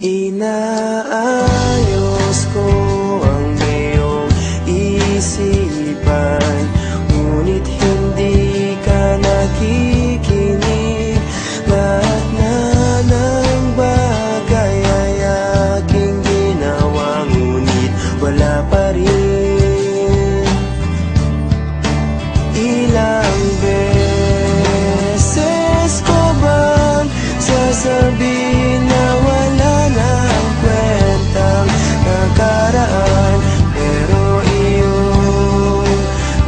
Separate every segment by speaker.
Speaker 1: Inaayos ko ang iyong isipan, ngunit hindi ka nakikinig. Lahat na ng bagay ay aking ginawa, ngunit wala pa rin. Ilang beses ko bang sasabihin na wala nang kwentang nakaraan, pero iyong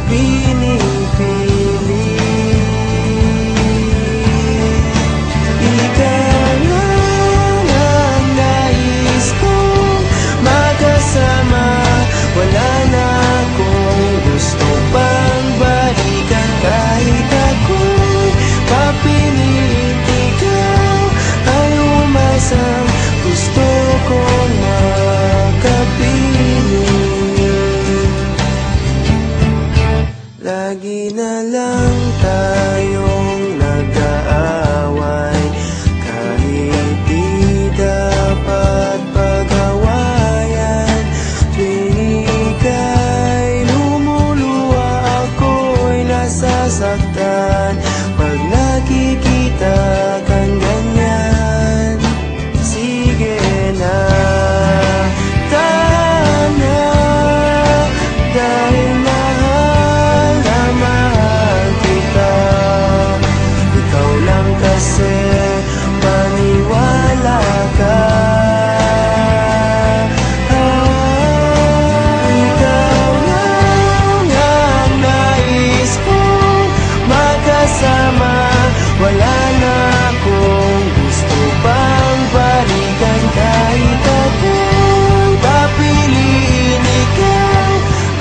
Speaker 1: pinipili. Ikaw lang ang nais kong makasama, wala na akong gusto pang balikan. Kahit ako'y papiliin, ikaw ay umasang gusto kong makapiling. Lagi na lang tayong nag-aaway, kahit di dapat pag-awayan. Tuwing ika'y lumuluwa, ako'y nasasaktan pag nakikita kang ganyan. Sige na, tama, dahil mahal na mahal kita. Ikaw lang kasi, maniwala ka. Ikaw lang ang nais kong makasama, wala na akong gusto pang balikan. Kahit ako'y papiliin, ikaw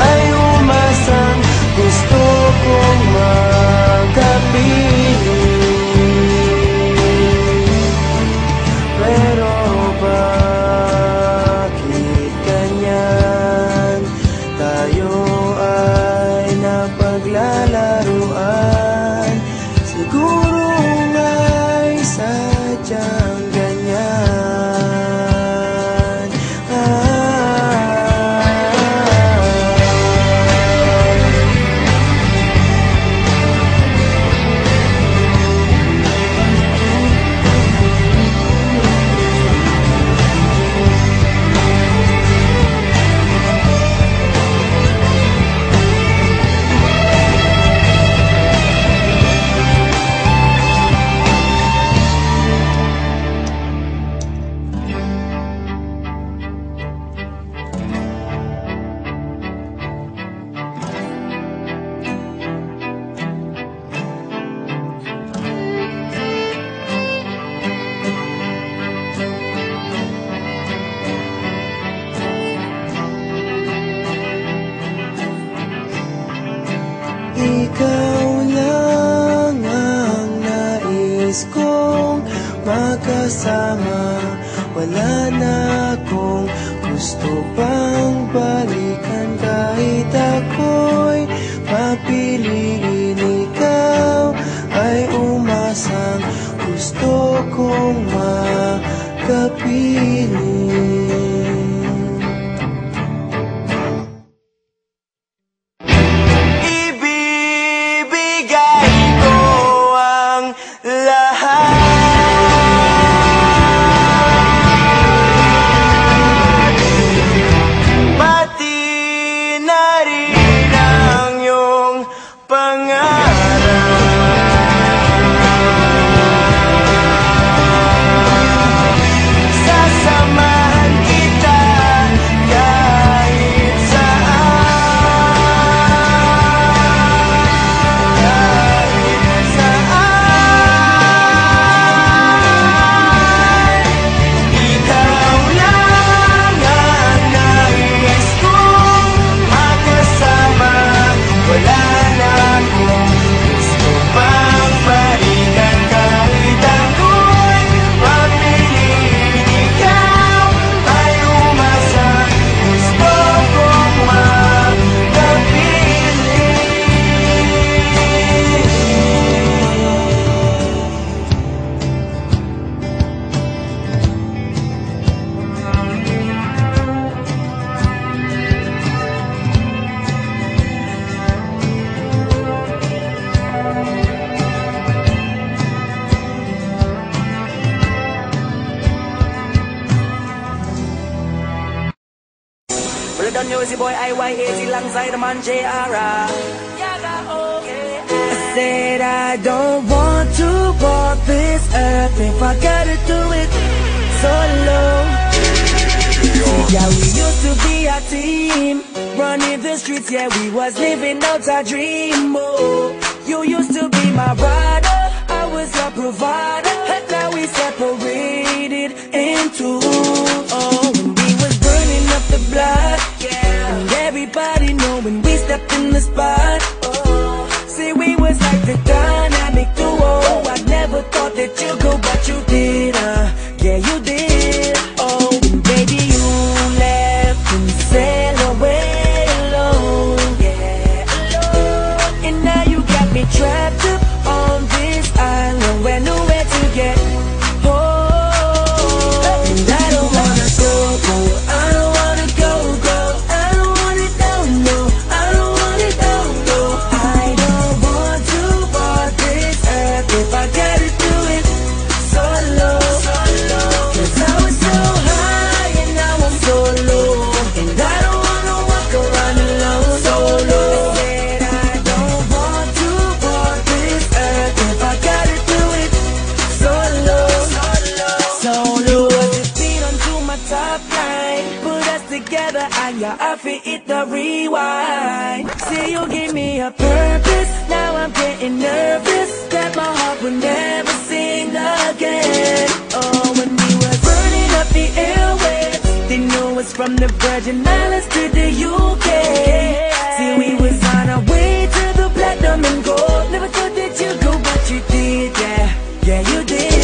Speaker 1: ay umasang gusto kong makapiling. Pero bakit ganyan? Tayo ay napaglalaruan, siguro nga'y sadyang ganyan. Ikaw lang ang nais kong makasama, wala na akong gusto pang balikan. Kahit ako'y papiliin, ikaw ay umasang gusto kong makapiling.
Speaker 2: Pati na rin Well done, you, boy IY80 alongside the man JR. I said I don't want to walk this earth if I gotta do it solo. Yeah, we used to be a team, running the streets, yeah, we was living out our dream. Oh, you used to be my rider, I was your provider, and now we separated in two. Oh, when we was burning up the block, yeah, and everybody know when we stepped in the spot. Oh, see, we was like the dynamic duo. I never thought that you'd go, but you did, yeah, you did. Oh, and baby, you left and sailed away alone, yeah, alone. And now you got me trapped up on this island where nowhere to get home. And I don't wanna go, I don't wanna go, I don't want it down, no, I don't want it down, no. I don't want to walk this earth if I gotta do it solo. Cause I was so high and now I'm so low, and I don't wanna walk around alone solo. I said I don't want to walk this earth if I gotta do it solo. Put the beat onto my top line, put us together and your outfit hit the rewind. See, you give me a purpose, now I'm getting nervous that my heart will never sing again. Oh, when we were burning up the airwaves, they knew us from the Virgin Islands to the UK. See, we was on our way to the platinum and gold. Never thought that you'd go, but you did, yeah, yeah, you did.